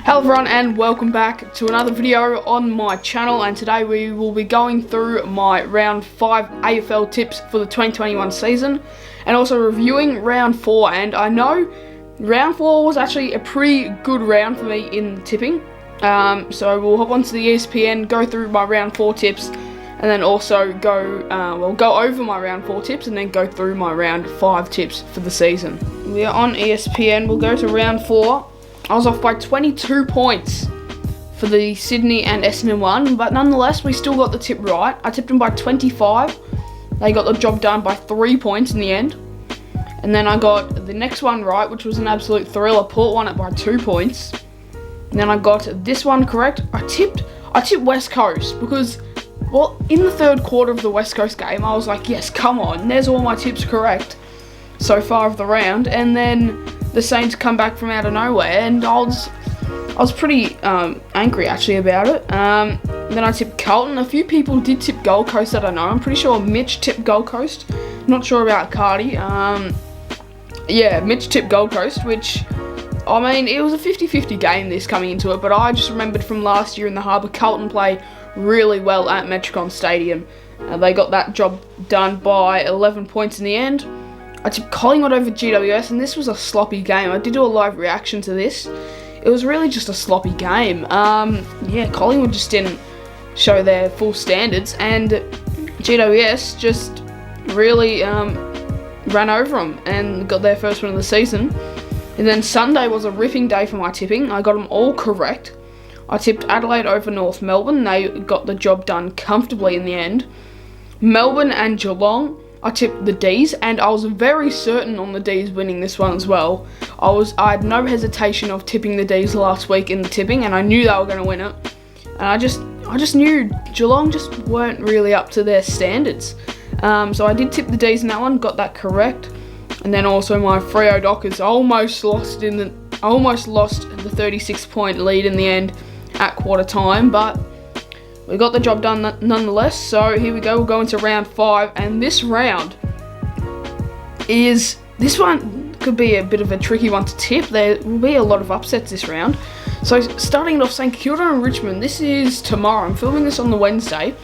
Hello everyone and welcome back to another video on my channel, and today we will be going through my round 5 AFL tips for the 2021 season and also reviewing round 4. And I know round 4 was actually a pretty good round for me in tipping, so we'll hop onto the ESPN, go through my round 4 tips, and then also go over my round 4 tips and then go through my round 5 tips for the season. We are on ESPN, we'll go to round 4. I was off by 22 points for the Sydney and Essendon one, but nonetheless, we still got the tip right. I tipped them by 25. They got the job done by 3 points in the end. And then I got the next one right, which was an absolute thriller. Port won it by 2 points. And then I got this one correct. I tipped West Coast because, well, in the third quarter of the West Coast game, I was like, yes, come on, there's all my tips correct so far of the round. And then the Saints come back from out of nowhere, and I was pretty angry actually about it. Then I tipped Carlton. A few people did tip Gold Coast that I know. I'm pretty sure Mitch tipped Gold Coast. Not sure about Cardi. Yeah, Mitch tipped Gold Coast, which, I mean, it was a 50-50 game this coming into it, but I just remembered from last year in the Harbour, Carlton play really well at Metricon Stadium. They got that job done by 11 points in the end. I tipped Collingwood over GWS, and this was a sloppy game. I did do a live reaction to this. It was really just a sloppy game. Yeah, Collingwood just didn't show their full standards, and GWS just really ran over them and got their first win of the season. And then Sunday was a ripping day for my tipping. I got them all correct. I tipped Adelaide over North Melbourne. They got the job done comfortably in the end. Melbourne and Geelong, I tipped the D's, and I was very certain on the D's winning this one as well. I had no hesitation of tipping the D's last week in the tipping, and I knew they were going to win it. And I just knew Geelong just weren't really up to their standards. So I did tip the D's in that one, got that correct. And then also my Freo Dockers almost lost the 36-point lead in the end at quarter time, but we got the job done nonetheless. So here we go, we'll go into round 5, and this one could be a bit of a tricky one to tip. There will be a lot of upsets this round. So starting off, St Kilda and Richmond, this is tomorrow. I'm filming this on the Wednesday.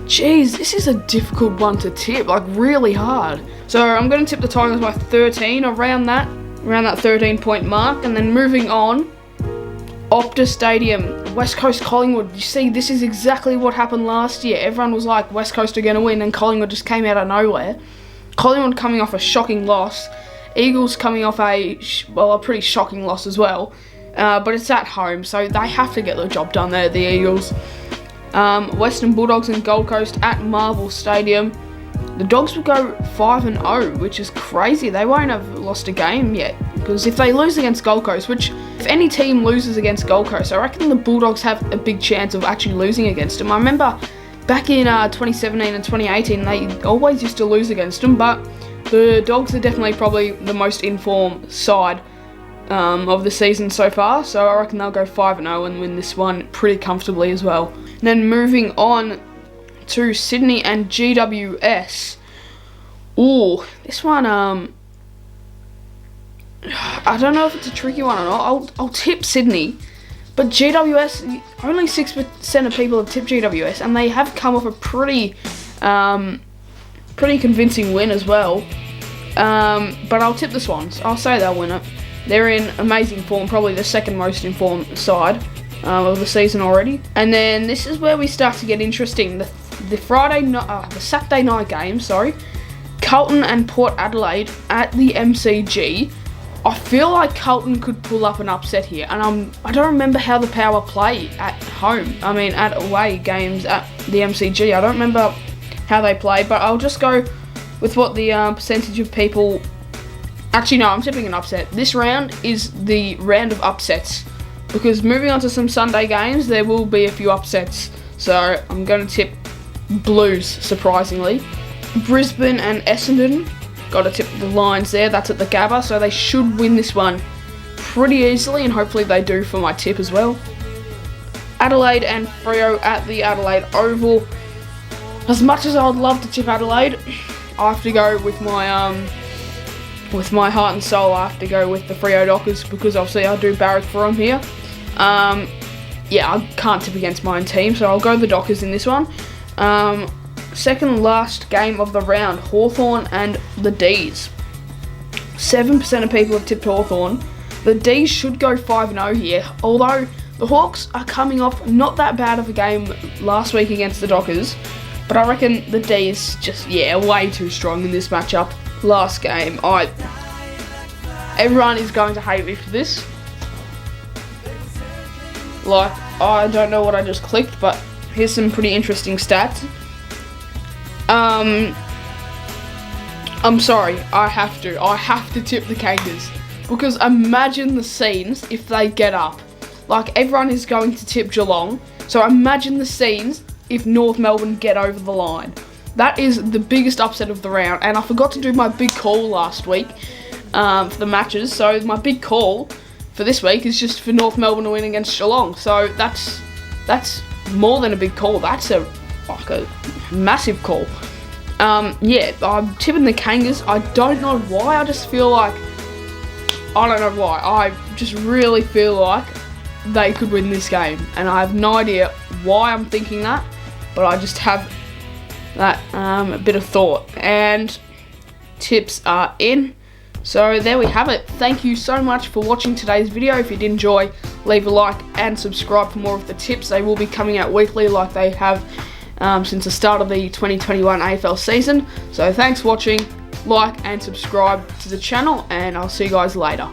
Jeez, this is a difficult one to tip, like really hard. So I'm going to tip the Tigers by 13, around that 13-point mark, and then moving on, Optus Stadium, West Coast Collingwood. You see, this is exactly what happened last year. Everyone was like, West Coast are going to win, and Collingwood just came out of nowhere. Collingwood coming off a shocking loss. Eagles coming off a pretty shocking loss as well. But it's at home, so they have to get the job done there, the Eagles. Western Bulldogs and Gold Coast at Marvel Stadium. The Dogs will go 5-0, which is crazy. They won't have lost a game yet, because if they lose against Gold Coast, which if any team loses against Gold Coast, I reckon the Bulldogs have a big chance of actually losing against them. I remember back in 2017 and 2018, they always used to lose against them, but the Dogs are definitely probably the most informed side of the season so far, so I reckon they'll go 5-0 and win this one pretty comfortably as well. And then moving on to Sydney and GWS. Ooh, this one, I don't know if it's a tricky one or not. I'll tip Sydney, but GWS, only 6% of people have tipped GWS, and they have come off a pretty convincing win as well. But I'll tip the Swans. I'll say they'll win it. They're in amazing form, probably the second most informed side of the season already. And then this is where we start to get interesting. The Saturday night game, Carlton and Port Adelaide at the MCG. I feel like Carlton could pull up an upset here, and I don't remember how the Power play at away games at the MCG. I don't remember how they play, but I'll just go with what the percentage of people. Actually, no, I'm tipping an upset. This round is the round of upsets, because moving on to some Sunday games, there will be a few upsets. So I'm going to tip Blues, surprisingly. Brisbane and Essendon, got to tip the Lions there. That's at the Gabba, so they should win this one pretty easily, and hopefully they do for my tip as well. Adelaide and Freo at the Adelaide Oval. As much as I would love to tip Adelaide, I have to go with my heart and soul. I have to go with the Freo Dockers, because obviously I do barrack for them here. Yeah, I can't tip against my own team, so I'll go the Dockers in this one. Second last game of the round, Hawthorn and the D's. 7% of people have tipped Hawthorn. The D's should go 5-0 here, although the Hawks are coming off not that bad of a game last week against the Dockers, but I reckon the D's just, way too strong in this matchup. Last game, everyone is going to hate me for this. Like, I don't know what I just clicked, but here's some pretty interesting stats. I'm sorry, I have to tip the Kangas, because imagine the scenes if they get up. Like, everyone is going to tip Geelong, so imagine the scenes if North Melbourne get over the line. That is the biggest upset of the round, and I forgot to do my big call last week for the matches, so my big call for this week is just for North Melbourne to win against Geelong. So that's more than a big call. That's a massive call. I'm tipping the Kangas. I don't know why. I just feel like, I don't know why. I just really feel like they could win this game, and I have no idea why I'm thinking that, but I just have that a bit of thought. And tips are in. So there we have it. Thank you so much for watching today's video. If you did enjoy, leave a like and subscribe for more of the tips. They will be coming out weekly like they have since the start of the 2021 AFL season. So thanks for watching, like and subscribe to the channel, and I'll see you guys later.